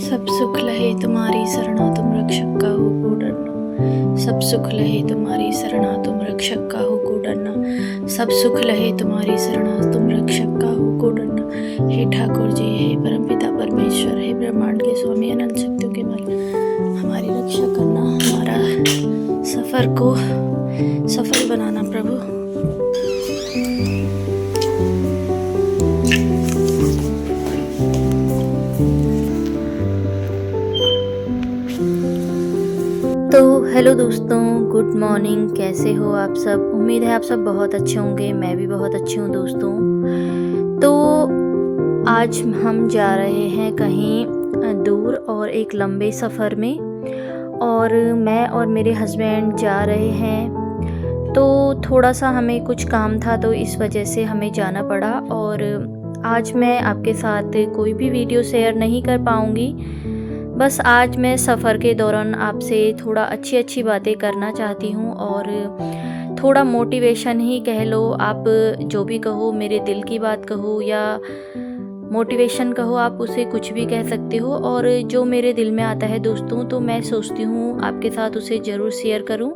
सब सुख लहे तुम्हारी शरणा तुम रक्षक का हो को डरना। सब सुख लहे तुम्हारी शरणा तुम रक्षक का हो को डरना। सब सुख लहे तुम्हारी शरणा तुम रक्षक का हो को डरना। हे ठाकुर जी, हे परमपिता परमेश्वर, हे ब्रह्मांड के स्वामी, अनंत शक्तियों के मालिक, हमारी रक्षा करना, हमारा सफ़र को सफल बनाना प्रभु। तो हेलो दोस्तों, गुड मॉर्निंग। कैसे हो आप सब? उम्मीद है आप सब बहुत अच्छे होंगे। मैं भी बहुत अच्छी हूँ दोस्तों। तो आज हम जा रहे हैं कहीं दूर और एक लंबे सफ़र में, और मैं और मेरे हस्बैंड जा रहे हैं। तो थोड़ा सा हमें कुछ काम था, तो इस वजह से हमें जाना पड़ा। और आज मैं आपके साथ कोई भी वीडियो शेयर नहीं कर पाऊँगी। बस आज मैं सफ़र के दौरान आपसे थोड़ा अच्छी बातें करना चाहती हूँ, और थोड़ा मोटिवेशन ही कह लो, आप जो भी कहो, मेरे दिल की बात कहो या मोटिवेशन कहो, आप उसे कुछ भी कह सकते हो। और जो मेरे दिल में आता है दोस्तों, तो मैं सोचती हूँ आपके साथ उसे ज़रूर शेयर करूँ।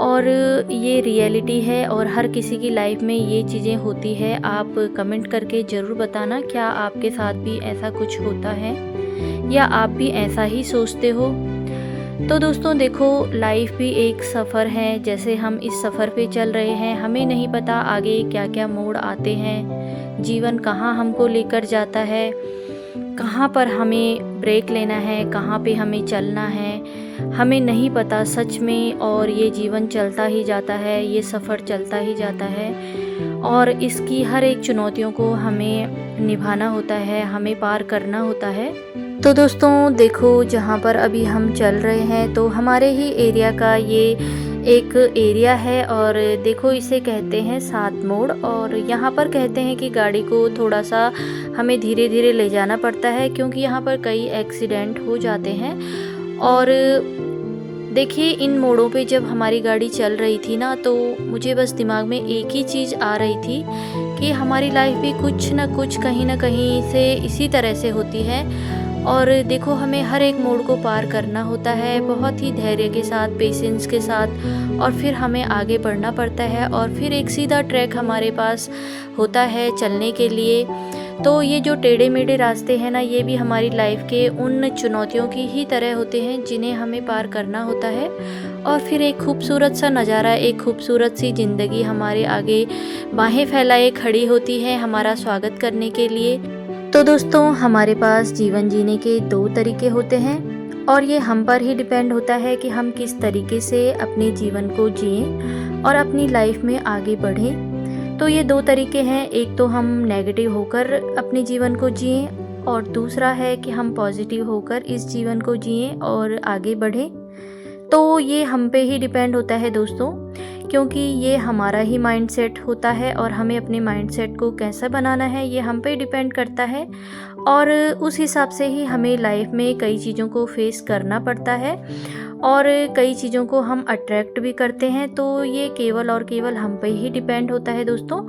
और ये रियलिटी है, और हर किसी की लाइफ में ये चीज़ें होती है। आप कमेंट करके ज़रूर बताना, क्या आपके साथ भी ऐसा कुछ होता है या आप भी ऐसा ही सोचते हो। तो दोस्तों देखो, लाइफ भी एक सफ़र है। जैसे हम इस सफ़र पे चल रहे हैं, हमें नहीं पता आगे क्या क्या मोड़ आते हैं, जीवन कहाँ हमको लेकर जाता है, कहाँ पर हमें ब्रेक लेना है, कहाँ पे हमें चलना है, हमें नहीं पता सच में। और ये जीवन चलता ही जाता है, ये सफ़र चलता ही जाता है, और इसकी हर एक चुनौतियों को हमें निभाना होता है, हमें पार करना होता है। तो दोस्तों देखो, जहाँ पर अभी हम चल रहे हैं, तो हमारे ही एरिया का ये एक एरिया है, और देखो इसे कहते हैं 7 मोड़। और यहाँ पर कहते हैं कि गाड़ी को थोड़ा सा हमें धीरे धीरे ले जाना पड़ता है, क्योंकि यहाँ पर कई एक्सीडेंट हो जाते हैं। और देखिए, इन मोड़ों पे जब हमारी गाड़ी चल रही थी ना, तो मुझे बस दिमाग में एक ही चीज़ आ रही थी कि हमारी लाइफ भी कुछ ना कुछ कहीं ना कहीं से इसी तरह से होती है। और देखो, हमें हर एक मोड़ को पार करना होता है बहुत ही धैर्य के साथ, पेशेंस के साथ, और फिर हमें आगे बढ़ना पड़ता है। और फिर एक सीधा ट्रैक हमारे पास होता है चलने के लिए। तो ये जो टेढ़े मेढ़े रास्ते हैं ना, ये भी हमारी लाइफ के उन चुनौतियों की ही तरह होते हैं, जिन्हें हमें पार करना होता है। और फिर एक खूबसूरत सा नज़ारा, एक खूबसूरत सी ज़िंदगी हमारे आगे बाहें फैलाए खड़ी होती है हमारा स्वागत करने के लिए। तो दोस्तों, हमारे पास जीवन जीने के 2 तरीके होते हैं, और ये हम पर ही डिपेंड होता है कि हम किस तरीके से अपने जीवन को जिएं और अपनी लाइफ में आगे बढ़ें। तो ये 2 तरीके हैं, एक तो हम नेगेटिव होकर अपने जीवन को जिएं, और दूसरा है कि हम पॉजिटिव होकर इस जीवन को जिएं और आगे बढ़ें। तो ये हम पे ही डिपेंड होता है दोस्तों, क्योंकि ये हमारा ही माइंडसेट होता है, और हमें अपने माइंडसेट को कैसा बनाना है ये हम पे डिपेंड करता है। और उस हिसाब से ही हमें लाइफ में कई चीज़ों को फेस करना पड़ता है, और कई चीज़ों को हम अट्रैक्ट भी करते हैं। तो ये केवल और केवल हम पे ही डिपेंड होता है दोस्तों।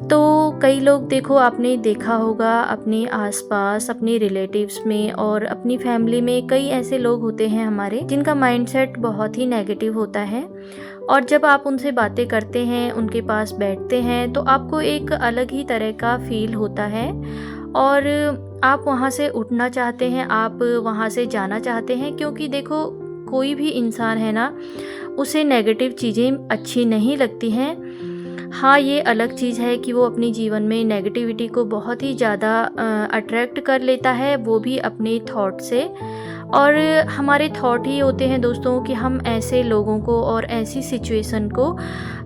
तो कई लोग, देखो आपने देखा होगा अपने आसपास, अपने रिलेटिव्स में और अपनी फैमिली में, कई ऐसे लोग होते हैं हमारे, जिनका माइंडसेट बहुत ही नेगेटिव होता है। और जब आप उनसे बातें करते हैं, उनके पास बैठते हैं, तो आपको एक अलग ही तरह का फील होता है, और आप वहाँ से उठना चाहते हैं, आप वहाँ से जाना चाहते हैं। क्योंकि देखो, कोई भी इंसान है ना, उसे नेगेटिव चीज़ें अच्छी नहीं लगती हैं। हाँ, ये अलग चीज़ है कि वो अपने जीवन में नेगेटिविटी को बहुत ही ज़्यादा अट्रैक्ट कर लेता है, वो भी अपने थॉट से। और हमारे थॉट ही होते हैं दोस्तों कि हम ऐसे लोगों को और ऐसी सिचुएशन को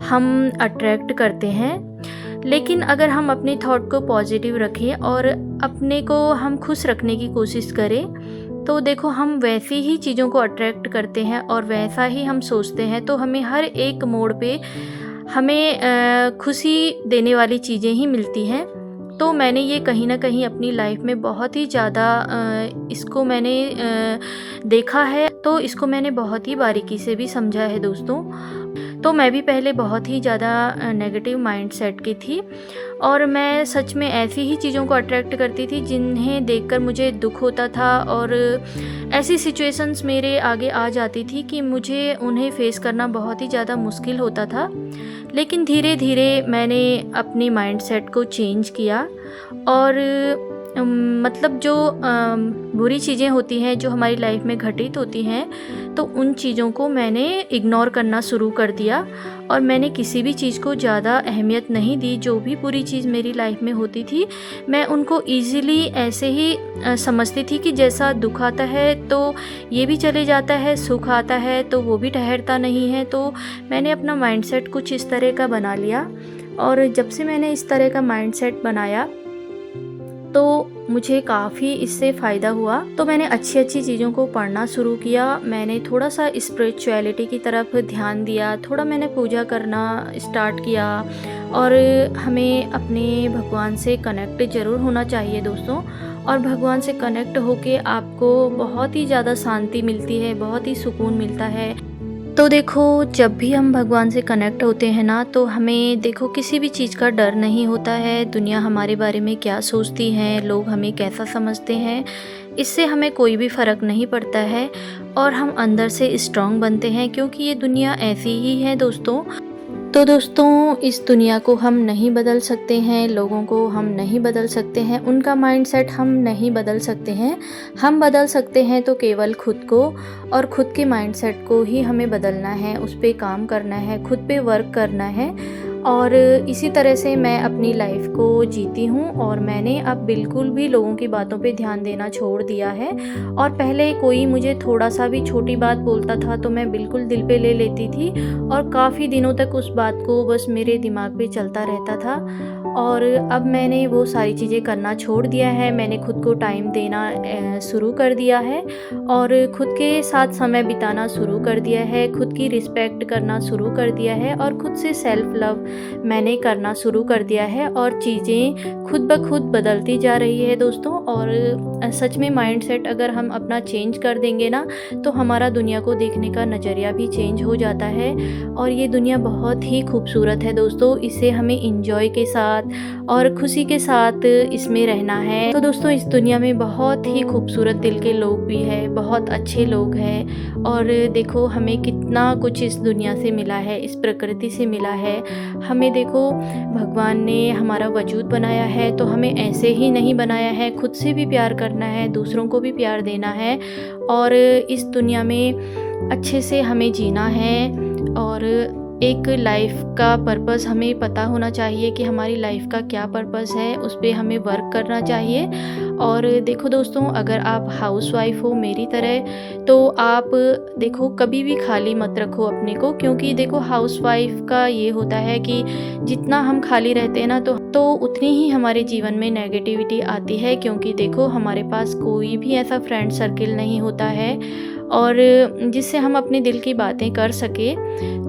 हम अट्रैक्ट करते हैं। लेकिन अगर हम अपने थॉट को पॉजिटिव रखें और अपने को हम खुश रखने की कोशिश करें, तो देखो, हम वैसी ही चीज़ों को अट्रैक्ट करते हैं और वैसा ही हम सोचते हैं। तो हमें हर एक मोड़ पे हमें खुशी देने वाली चीज़ें ही मिलती हैं। तो मैंने ये कहीं ना कहीं अपनी लाइफ में बहुत ही ज़्यादा इसको मैंने देखा है, तो इसको मैंने बहुत ही बारीकी से भी समझा है दोस्तों। तो मैं भी पहले बहुत ही ज़्यादा नेगेटिव माइंडसेट की थी और मैं सच में ऐसी ही चीज़ों को अट्रैक्ट करती थी जिन्हें देखकर मुझे दुख होता था और ऐसी सिचुएशंस मेरे आगे आ जाती थी कि मुझे उन्हें फेस करना बहुत ही ज़्यादा मुश्किल होता था। लेकिन धीरे धीरे मैंने अपनी माइंडसेट को चेंज किया और मतलब जो बुरी चीज़ें होती हैं जो हमारी लाइफ में घटित होती हैं, तो उन चीज़ों को मैंने इग्नोर करना शुरू कर दिया और मैंने किसी भी चीज़ को ज़्यादा अहमियत नहीं दी। जो भी बुरी चीज़ मेरी लाइफ में होती थी मैं उनको ईज़िली ऐसे ही समझती थी कि जैसा दुख आता है तो ये भी चले जाता है, सुख आता है तो वो भी ठहरता नहीं है। तो मैंने अपना माइंडसेट कुछ इस तरह का बना लिया और जब से मैंने इस तरह का माइंडसेट बनाया तो मुझे काफ़ी इससे फ़ायदा हुआ। तो मैंने अच्छी चीज़ों को पढ़ना शुरू किया, मैंने थोड़ा सा स्पिरिचुअलिटी की तरफ ध्यान दिया, थोड़ा मैंने पूजा करना स्टार्ट किया और हमें अपने भगवान से कनेक्ट ज़रूर होना चाहिए दोस्तों। और भगवान से कनेक्ट होके आपको बहुत ही ज़्यादा शांति मिलती है, बहुत ही सुकून मिलता है। तो देखो जब भी हम भगवान से कनेक्ट होते हैं ना तो हमें देखो किसी भी चीज़ का डर नहीं होता है। दुनिया हमारे बारे में क्या सोचती है, लोग हमें कैसा समझते हैं, इससे हमें कोई भी फ़र्क नहीं पड़ता है और हम अंदर से स्ट्रांग बनते हैं क्योंकि ये दुनिया ऐसी ही है दोस्तों। तो दोस्तों इस दुनिया को हम नहीं बदल सकते हैं, लोगों को हम नहीं बदल सकते हैं, उनका माइंडसेट हम नहीं बदल सकते हैं। हम बदल सकते हैं तो केवल खुद को, और खुद के माइंडसेट को ही हमें बदलना है, उस पे काम करना है, खुद पे वर्क करना है। और इसी तरह से मैं अपनी लाइफ को जीती हूँ और मैंने अब बिल्कुल भी लोगों की बातों पे ध्यान देना छोड़ दिया है। और पहले कोई मुझे थोड़ा सा भी छोटी बात बोलता था तो मैं बिल्कुल दिल पे ले लेती थी और काफ़ी दिनों तक उस बात को बस मेरे दिमाग पे चलता रहता था। और अब मैंने वो सारी चीज़ें करना छोड़ दिया है, मैंने खुद को टाइम देना शुरू कर दिया है और खुद के साथ समय बिताना शुरू कर दिया है, खुद की रिस्पेक्ट करना शुरू कर दिया है और खुद से सेल्फ लव मैंने करना शुरू कर दिया है और चीज़ें खुद ब खुद बदलती जा रही है दोस्तों। और सच में माइंडसेट अगर हम अपना चेंज कर देंगे ना तो हमारा दुनिया को देखने का नज़रिया भी चेंज हो जाता है। और ये दुनिया बहुत ही खूबसूरत है दोस्तों, इसे हमें इंजॉय के साथ और खुशी के साथ इसमें रहना है। तो दोस्तों इस दुनिया में बहुत ही खूबसूरत दिल के लोग भी हैं, बहुत अच्छे लोग हैं और देखो हमें कितना कुछ इस दुनिया से मिला है, इस प्रकृति से मिला है। हमें देखो भगवान ने हमारा वजूद बनाया है तो हमें ऐसे ही नहीं बनाया है, खुद से भी प्यार करना है, दूसरों को भी प्यार देना है और इस दुनिया में अच्छे से हमें जीना है। और एक लाइफ का पर्पस हमें पता होना चाहिए कि हमारी लाइफ का क्या पर्पस है, उस पर हमें वर्क करना चाहिए। और देखो दोस्तों अगर आप हाउसवाइफ हो मेरी तरह तो आप देखो कभी भी खाली मत रखो अपने को, क्योंकि देखो हाउसवाइफ का ये होता है कि जितना हम खाली रहते हैं ना तो उतनी ही हमारे जीवन में नेगेटिविटी आती है, क्योंकि देखो हमारे पास कोई भी ऐसा फ्रेंड सर्किल नहीं होता है और जिससे हम अपने दिल की बातें कर सके।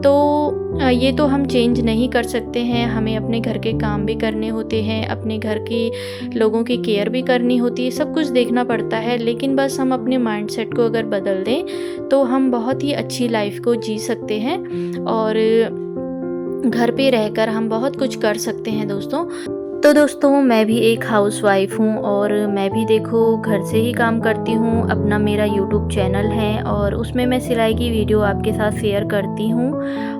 तो ये तो हम चेंज नहीं कर सकते हैं, हमें अपने घर के काम भी करने होते हैं, अपने घर की लोगों की केयर भी करनी होती है, सब कुछ देखना पड़ता है। लेकिन बस हम अपने माइंडसेट को अगर बदल दें तो हम बहुत ही अच्छी लाइफ को जी सकते हैं और घर पे रहकर हम बहुत कुछ कर सकते हैं दोस्तों। तो दोस्तों मैं भी एक हाउसवाइफ हूँ और मैं भी देखो घर से ही काम करती हूँ। अपना मेरा यूट्यूब चैनल है और उसमें मैं सिलाई की वीडियो आपके साथ शेयर करती हूँ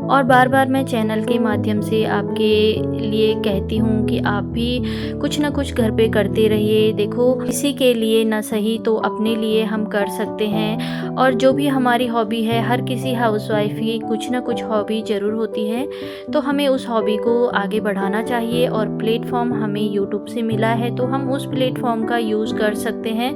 और बार बार मैं चैनल के माध्यम से आपके लिए कहती हूँ कि आप भी कुछ ना कुछ घर पे करते रहिए। देखो किसी के लिए ना सही तो अपने लिए हम कर सकते हैं। और जो भी हमारी हॉबी है, हर किसी हाउसवाइफ की कुछ ना कुछ हॉबी ज़रूर होती है, तो हमें उस हॉबी को आगे बढ़ाना चाहिए। और प्लेटफॉर्म हमें यूट्यूब से मिला है तो हम उस प्लेटफॉर्म का यूज़ कर सकते हैं।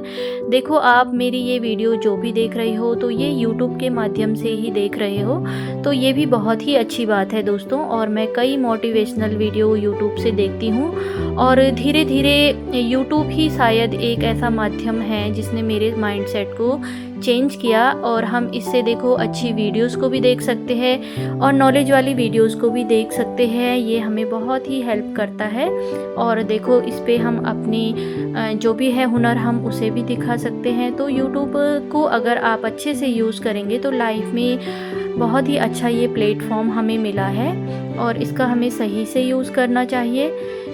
देखो आप मेरी ये वीडियो जो भी देख रहे हो तो ये यूट्यूब के माध्यम से ही देख रहे हो, तो ये भी बहुत ही अच्छी बात है दोस्तों। और मैं कई मोटिवेशनल वीडियो यूट्यूब से देखती हूँ और धीरे धीरे यूट्यूब ही शायद एक ऐसा माध्यम है जिसने मेरे माइंडसेट को चेंज किया। और हम इससे देखो अच्छी वीडियोस को भी देख सकते हैं और नॉलेज वाली वीडियोस को भी देख सकते हैं, ये हमें बहुत ही हेल्प करता है। और देखो इस पे हम अपनी जो भी है हुनर हम उसे भी दिखा सकते हैं। तो यूट्यूब को अगर आप अच्छे से यूज़ करेंगे तो लाइफ में बहुत ही ही अच्छा ये प्लेटफॉर्म हमें मिला है और इसका हमें सही से यूज़ करना चाहिए।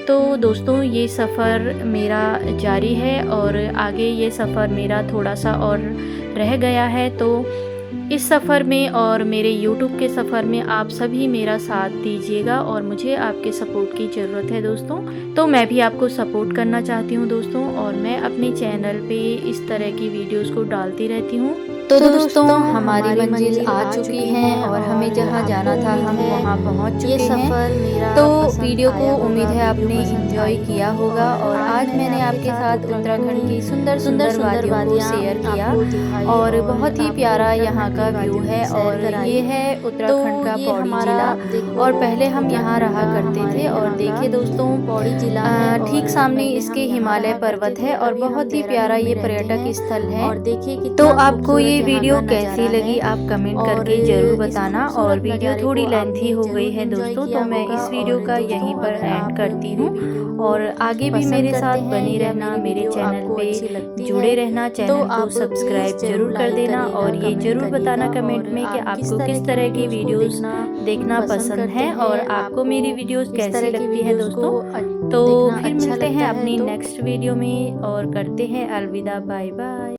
तो दोस्तों ये सफ़र मेरा जारी है और आगे ये सफ़र मेरा थोड़ा सा और रह गया है। तो इस सफ़र में और मेरे यूट्यूब के सफ़र में आप सभी मेरा साथ दीजिएगा और मुझे आपके सपोर्ट की ज़रूरत है दोस्तों। तो मैं भी आपको सपोर्ट करना चाहती हूँ दोस्तों, और मैं अपने चैनल पे इस तरह की वीडियोस को डालती रहती हूँ। तो दोस्तों हमारी मंजिल आ चुकी है और हमें जहाँ जाना था हम वहाँ पहुँच चुके हैं। तो वीडियो को उम्मीद है आपने एंजॉय किया होगा और आज मैंने आपके साथ उत्तराखंड की सुंदर सुंदर वादियों को शेयर किया और बहुत ही प्यारा यहाँ का व्यू है। और ये है उत्तराखंड का पौड़ी जिला और पहले हम यहाँ रहा करते थे। और देखिए दोस्तों पौड़ी जिला ठीक सामने इसके हिमालय पर्वत है और बहुत ही प्यारा ये पर्यटक स्थल है। और देखिए तो आपको ये वीडियो कैसी लगी आप कमेंट करके ज़रूर बताना। और वीडियो थोड़ी लेंथी हो गई है दोस्तों, तो मैं इस वीडियो का यहीं पर एंड करती हूँ। और आगे भी मेरे साथ बनी रहना, मेरे चैनल पे जुड़े रहना, चैनल को सब्सक्राइब जरूर कर देना और ये ज़रूर बताना कमेंट में कि आपको किस तरह की वीडियोस देखना पसंद है और आपको मेरी वीडियोस कैसी लगती है दोस्तों। तो फिर मिलते हैं अपनी नेक्स्ट वीडियो में और करते हैं अलविदा, बाय बाय।